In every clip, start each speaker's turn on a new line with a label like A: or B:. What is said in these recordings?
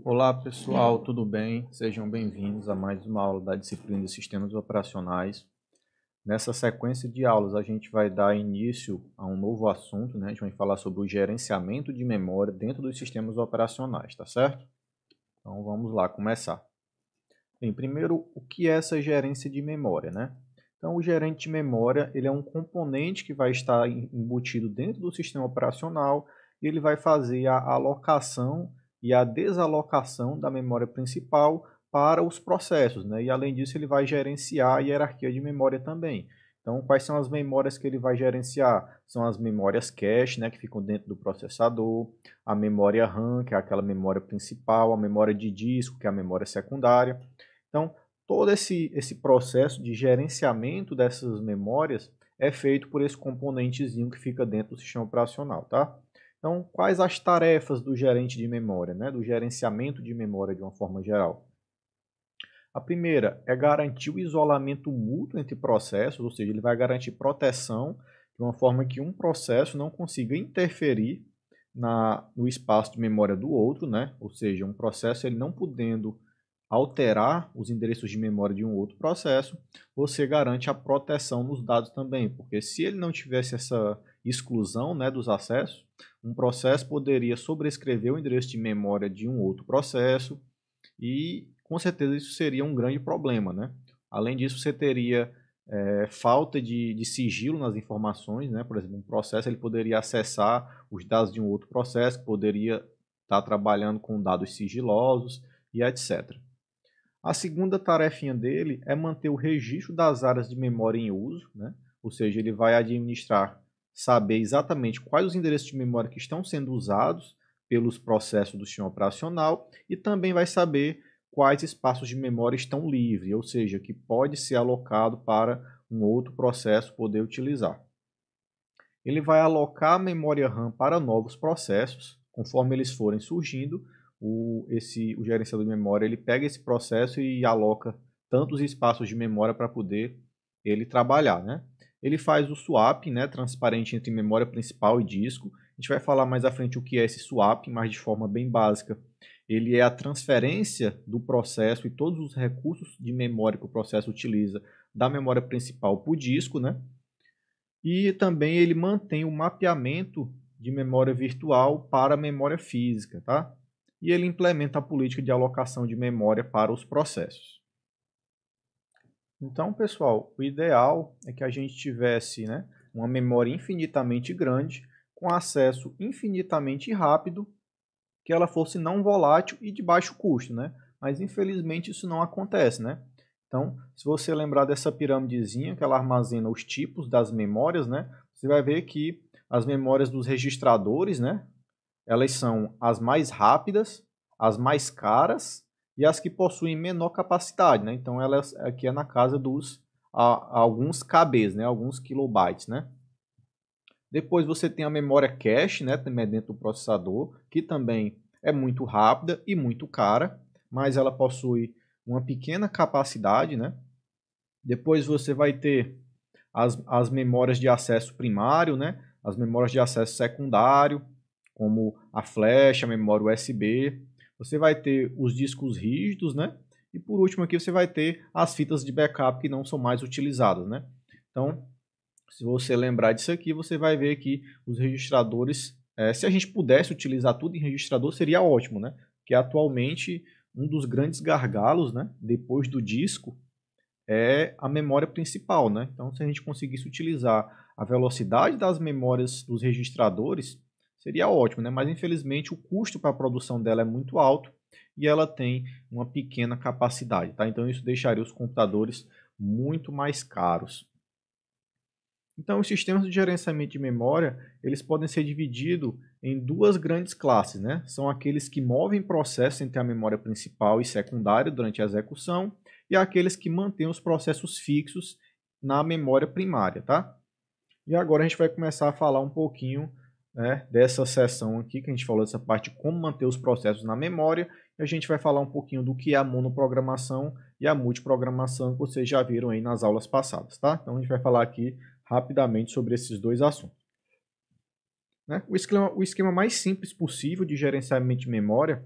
A: Olá pessoal, tudo bem? Sejam bem-vindos a mais uma aula da disciplina de Sistemas Operacionais. Nessa sequência de aulas a gente vai dar início a um novo assunto, né? A gente vai falar sobre o gerenciamento de memória dentro dos sistemas operacionais, tá certo? Então vamos lá começar. Bem, primeiro, o que é essa gerência de memória, né? Então o gerente de memória, ele é um componente que vai estar embutido dentro do sistema operacional e ele vai fazer a alocação e a desalocação da memória principal para os processos, né? E além disso, ele vai gerenciar a hierarquia de memória também. Então, quais são as memórias que ele vai gerenciar? São as memórias cache, né, que ficam dentro do processador, a memória RAM, que é aquela memória principal, a memória de disco, que é a memória secundária. Então, todo esse processo de gerenciamento dessas memórias é feito por esse componentezinho que fica dentro do sistema operacional, tá? Então, quais as tarefas do gerente de memória, né? Do gerenciamento de memória de uma forma geral? A primeira é garantir o isolamento mútuo entre processos, ou seja, ele vai garantir proteção de uma forma que um processo não consiga interferir no espaço de memória do outro, né? Ou seja, um processo ele não podendo alterar os endereços de memória de um outro processo, você garante a proteção nos dados também, porque se ele não tivesse essa exclusão, né, dos acessos, um processo poderia sobrescrever o endereço de memória de um outro processo e com certeza isso seria um grande problema, né? Além disso, você teria falta de sigilo nas informações, né? Por exemplo, um processo ele poderia acessar os dados de um outro processo, que poderia estar trabalhando com dados sigilosos e etc. A segunda tarefinha dele é manter o registro das áreas de memória em uso, né? Ou seja, ele vai administrar, saber exatamente quais os endereços de memória que estão sendo usados pelos processos do sistema operacional e também vai saber quais espaços de memória estão livres, ou seja, que pode ser alocado para um outro processo poder utilizar. Ele vai alocar a memória RAM para novos processos, conforme eles forem surgindo, o gerenciador de memória ele pega esse processo e aloca tantos espaços de memória para poder ele trabalhar, né? Ele faz o swap, né, transparente entre memória principal e disco. A gente vai falar mais à frente o que é esse swap, mas de forma bem básica. Ele é a transferência do processo e todos os recursos de memória que o processo utiliza da memória principal para o disco, né? E também ele mantém o mapeamento de memória virtual para a memória física, tá? E ele implementa a política de alocação de memória para os processos. Então, pessoal, o ideal é que a gente tivesse, né, uma memória infinitamente grande, com acesso infinitamente rápido, que ela fosse não volátil e de baixo custo, né? Mas infelizmente isso não acontece, né? Então, se você lembrar dessa pirâmidezinha que ela armazena os tipos das memórias, né? Você vai ver que as memórias dos registradores, né? Elas são as mais rápidas, as mais caras e as que possuem menor capacidade, né? Então, elas aqui é na casa dos alguns KBs, né? Alguns kilobytes, né? Depois você tem a memória cache, né, também dentro do processador, que também é muito rápida e muito cara, mas ela possui uma pequena capacidade, né? Depois você vai ter as memórias de acesso primário, né? As memórias de acesso secundário, como a flash, a memória USB. Você vai ter os discos rígidos, né? E por último aqui você vai ter as fitas de backup que não são mais utilizadas, né? Então, se você lembrar disso aqui, você vai ver que os registradores, se a gente pudesse utilizar tudo em registrador, seria ótimo, né? Porque atualmente um dos grandes gargalos, né, depois do disco, é a memória principal, né? Então, se a gente conseguisse utilizar a velocidade das memórias dos registradores, seria ótimo, né? Mas infelizmente o custo para a produção dela é muito alto e ela tem uma pequena capacidade, tá? Então isso deixaria os computadores muito mais caros. Então, os sistemas de gerenciamento de memória, eles podem ser divididos em duas grandes classes, né? São aqueles que movem processos entre a memória principal e secundária durante a execução e aqueles que mantêm os processos fixos na memória primária, tá? E agora a gente vai começar a falar um pouquinho, né, dessa seção aqui, que a gente falou dessa parte de como manter os processos na memória, e a gente vai falar um pouquinho do que é a monoprogramação e a multiprogramação, que vocês já viram aí nas aulas passadas, tá? Então a gente vai falar aqui rapidamente sobre esses dois assuntos. Né? O esquema mais simples possível de gerenciamento de memória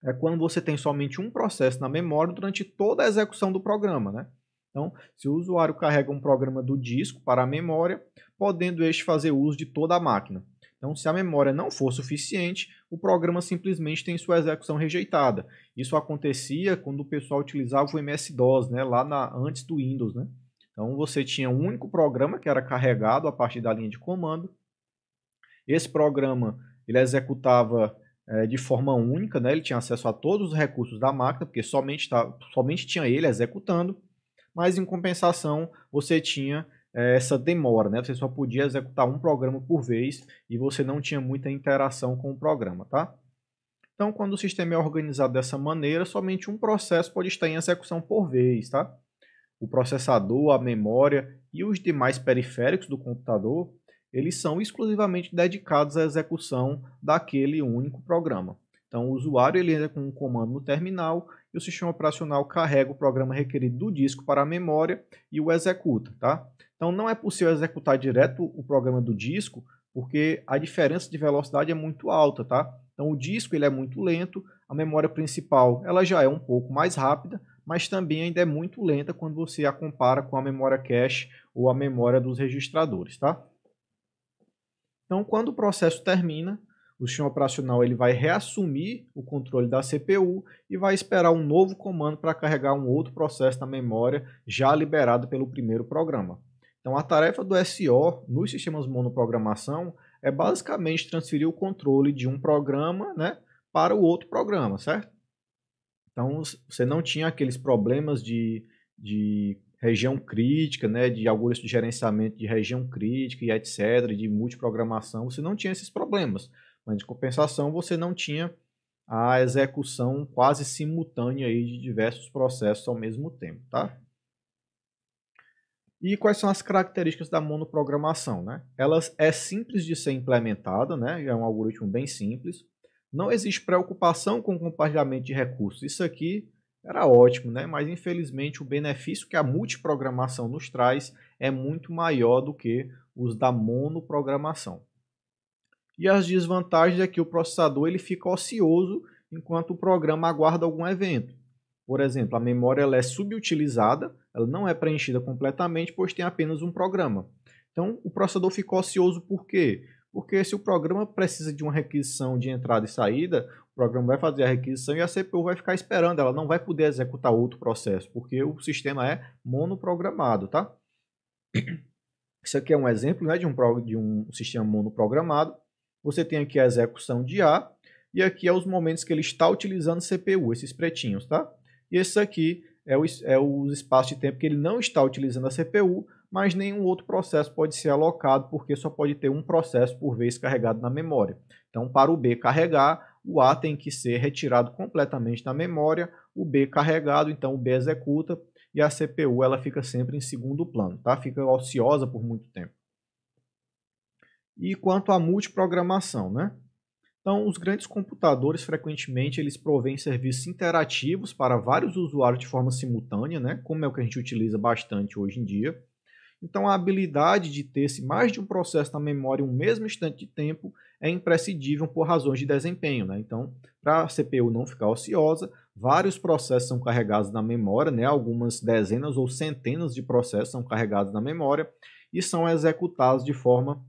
A: é quando você tem somente um processo na memória durante toda a execução do programa, né? Então, se o usuário carrega um programa do disco para a memória, podendo este fazer uso de toda a máquina. Então, se a memória não for suficiente, o programa simplesmente tem sua execução rejeitada. Isso acontecia quando o pessoal utilizava o MS-DOS, né, antes do Windows, né? Então, você tinha um único programa que era carregado a partir da linha de comando. Esse programa ele executava de forma única, né? Ele tinha acesso a todos os recursos da máquina, porque somente tinha ele executando, mas em compensação você tinha essa demora, né? Você só podia executar um programa por vez e você não tinha muita interação com o programa, tá? Então, quando o sistema é organizado dessa maneira, somente um processo pode estar em execução por vez, tá? O processador, a memória e os demais periféricos do computador, eles são exclusivamente dedicados à execução daquele único programa. Então, o usuário ele entra com um comando no terminal e o sistema operacional carrega o programa requerido do disco para a memória e o executa, tá? Então, não é possível executar direto o programa do disco, porque a diferença de velocidade é muito alta, tá? Então, o disco ele é muito lento, a memória principal ela já é um pouco mais rápida, mas também ainda é muito lenta quando você a compara com a memória cache ou a memória dos registradores, tá? Então, quando o processo termina, o sistema operacional ele vai reassumir o controle da CPU e vai esperar um novo comando para carregar um outro processo na memória já liberado pelo primeiro programa. Então, a tarefa do SO nos sistemas monoprogramação é basicamente transferir o controle de um programa, né, para o outro programa, certo? Então, você não tinha aqueles problemas de região crítica, né, de algoritmo de gerenciamento de região crítica e etc., de multiprogramação, você não tinha esses problemas. Mas, de compensação, você não tinha a execução quase simultânea aí de diversos processos ao mesmo tempo, tá? E quais são as características da monoprogramação, né? Ela é simples de ser implementada, né? É um algoritmo bem simples. Não existe preocupação com o compartilhamento de recursos. Isso aqui era ótimo, né? Mas infelizmente o benefício que a multiprogramação nos traz é muito maior do que os da monoprogramação. E as desvantagens é que o processador ele fica ocioso enquanto o programa aguarda algum evento. Por exemplo, a memória ela é subutilizada, ela não é preenchida completamente, pois tem apenas um programa. Então, o processador fica ocioso por quê? Porque se o programa precisa de uma requisição de entrada e saída, o programa vai fazer a requisição e a CPU vai ficar esperando, ela não vai poder executar outro processo, porque o sistema é monoprogramado, tá? Isso aqui é um exemplo, né, de um sistema monoprogramado. Você tem aqui a execução de A, e aqui é os momentos que ele está utilizando CPU, esses pretinhos, tá? E esse aqui é o espaço de tempo que ele não está utilizando a CPU, mas nenhum outro processo pode ser alocado, porque só pode ter um processo por vez carregado na memória. Então, para o B carregar, o A tem que ser retirado completamente da memória, o B carregado, então o B executa, e a CPU ela fica sempre em segundo plano, tá? Fica ociosa por muito tempo. E quanto à multiprogramação, né? Então, os grandes computadores, frequentemente, eles provêm serviços interativos para vários usuários de forma simultânea, né? Como é o que a gente utiliza bastante hoje em dia. Então, a habilidade de ter mais de um processo na memória em um mesmo instante de tempo é imprescindível por razões de desempenho, né? Então, para a CPU não ficar ociosa, vários processos são carregados na memória, né? Algumas dezenas ou centenas de processos são carregados na memória e são executados de forma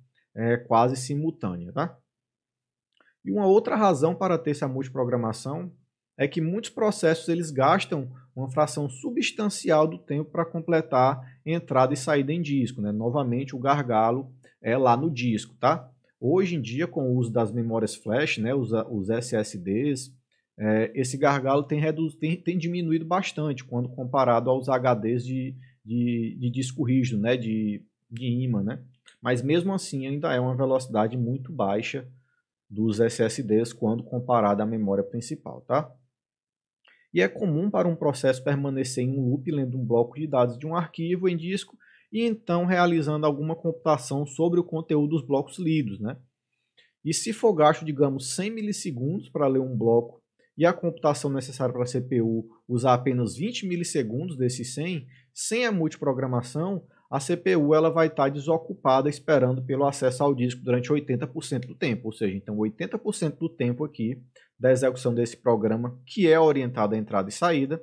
A: quase simultânea, tá? E uma outra razão para ter essa multiprogramação é que muitos processos eles gastam uma fração substancial do tempo para completar entrada e saída em disco, né? Novamente o gargalo é lá no disco, tá? Hoje em dia, com o uso das memórias flash, né, os SSDs, esse gargalo tem diminuído bastante quando comparado aos HDs de disco rígido, né, de ímã, né? Mas mesmo assim ainda é uma velocidade muito baixa dos SSDs quando comparado à memória principal, tá? E é comum para um processo permanecer em um loop lendo um bloco de dados de um arquivo em disco e então realizando alguma computação sobre o conteúdo dos blocos lidos, né? E se for gasto, digamos, 100 milissegundos para ler um bloco e a computação necessária para a CPU usar apenas 20 milissegundos desses 100, sem a multiprogramação, a CPU ela vai estar desocupada esperando pelo acesso ao disco durante 80% do tempo, ou seja, então 80% do tempo aqui da execução desse programa, que é orientado à entrada e saída,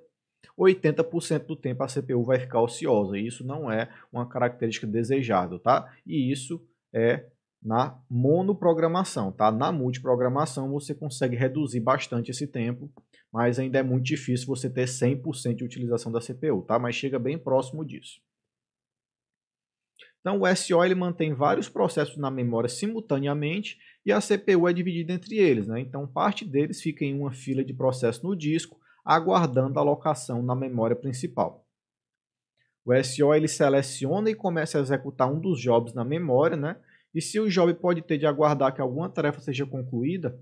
A: 80% do tempo a CPU vai ficar ociosa, e isso não é uma característica desejável, tá? E isso é na monoprogramação, tá? Na multiprogramação você consegue reduzir bastante esse tempo, mas ainda é muito difícil você ter 100% de utilização da CPU, tá? Mas chega bem próximo disso. Então o SO ele mantém vários processos na memória simultaneamente e a CPU é dividida entre eles, né? Então parte deles fica em uma fila de processos no disco, aguardando a alocação na memória principal. O SO ele seleciona e começa a executar um dos jobs na memória, né? E se o job pode ter de aguardar que alguma tarefa seja concluída,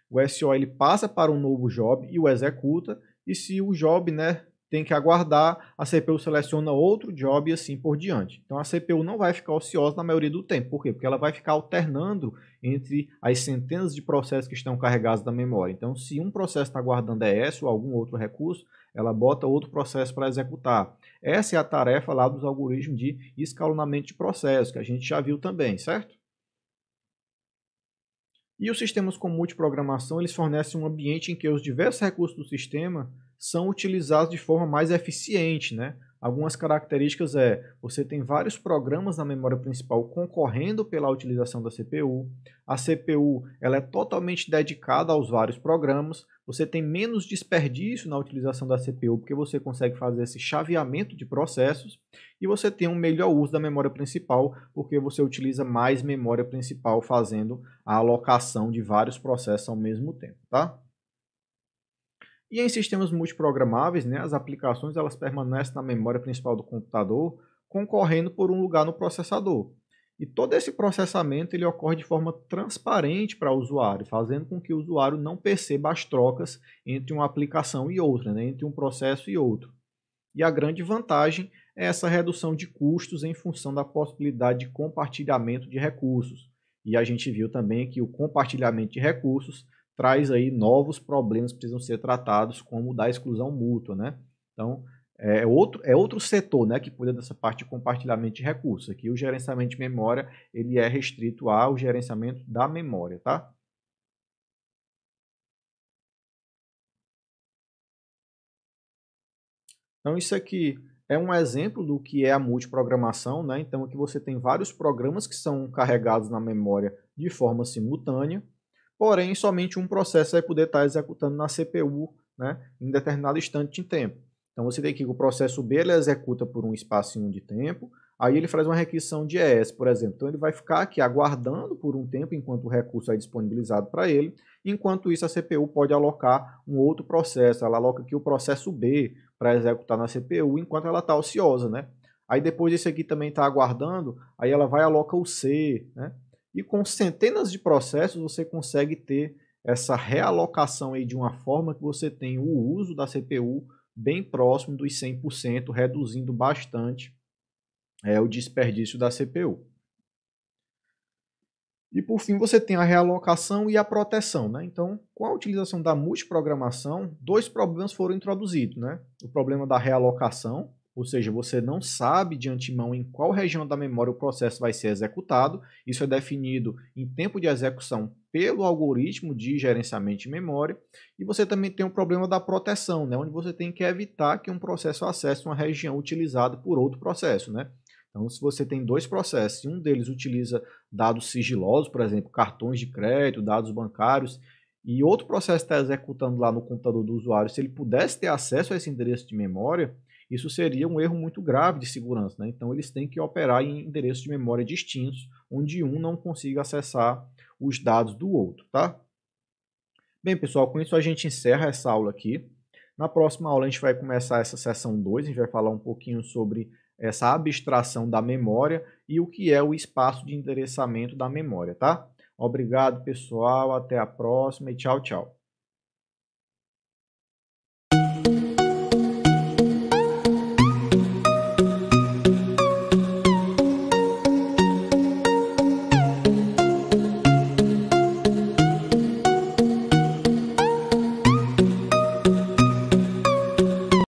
A: o SO ele passa para um novo job e o executa. E se o job, né, tem que aguardar, a CPU seleciona outro job e assim por diante. Então a CPU não vai ficar ociosa na maioria do tempo. Por quê? Porque ela vai ficar alternando entre as centenas de processos que estão carregados na memória. Então se um processo está aguardando ES ou algum outro recurso, ela bota outro processo para executar. Essa é a tarefa lá dos algoritmos de escalonamento de processos, que a gente já viu também, certo? E os sistemas com multiprogramação, eles fornecem um ambiente em que os diversos recursos do sistema são utilizados de forma mais eficiente, né? Algumas características você tem vários programas na memória principal concorrendo pela utilização da CPU. A CPU ela é totalmente dedicada aos vários programas. Você tem menos desperdício na utilização da CPU porque você consegue fazer esse chaveamento de processos e você tem um melhor uso da memória principal porque você utiliza mais memória principal fazendo a alocação de vários processos ao mesmo tempo, tá? E em sistemas multiprogramáveis, né, as aplicações elas permanecem na memória principal do computador, concorrendo por um lugar no processador. E todo esse processamento ele ocorre de forma transparente para o usuário, fazendo com que o usuário não perceba as trocas entre uma aplicação e outra, né, entre um processo e outro. E a grande vantagem é essa redução de custos em função da possibilidade de compartilhamento de recursos. E a gente viu também que o compartilhamento de recursos traz aí novos problemas que precisam ser tratados, como o da exclusão mútua, né? Então, é outro setor, né, que cuida dessa parte de compartilhamento de recursos. Aqui o gerenciamento de memória ele é restrito ao gerenciamento da memória, tá? Então, isso aqui é um exemplo do que é a multiprogramação, né? Então, aqui você tem vários programas que são carregados na memória de forma simultânea, porém, somente um processo vai poder estar executando na CPU, né, em determinado instante de tempo. Então, você tem aqui que o processo B ele executa por um espacinho de tempo, aí ele faz uma requisição de ES, por exemplo. Então, ele vai ficar aqui aguardando por um tempo enquanto o recurso é disponibilizado para ele. Enquanto isso, a CPU pode alocar um outro processo. Ela aloca aqui o processo B para executar na CPU enquanto ela está ociosa, né? Aí depois esse aqui também está aguardando, aí ela vai e aloca o C, né? E com centenas de processos você consegue ter essa realocação aí de uma forma que você tem o uso da CPU bem próximo dos 100%, reduzindo bastante o desperdício da CPU. E por fim você tem a realocação e a proteção, né? Então, com a utilização da multiprogramação, dois problemas foram introduzidos, né? O problema da realocação, ou seja, você não sabe de antemão em qual região da memória o processo vai ser executado. Isso é definido em tempo de execução pelo algoritmo de gerenciamento de memória. E você também tem o problema da proteção, né? Onde você tem que evitar que um processo acesse uma região utilizada por outro processo, né? Então, se você tem dois processos e um deles utiliza dados sigilosos, por exemplo, cartões de crédito, dados bancários, e outro processo está executando lá no computador do usuário, se ele pudesse ter acesso a esse endereço de memória, isso seria um erro muito grave de segurança, né? Então, eles têm que operar em endereços de memória distintos, onde um não consiga acessar os dados do outro, tá? Bem, pessoal, com isso a gente encerra essa aula aqui. Na próxima aula a gente vai começar essa sessão 2, a gente vai falar um pouquinho sobre essa abstração da memória e o que é o espaço de endereçamento da memória, tá? Obrigado, pessoal, até a próxima e tchau, tchau.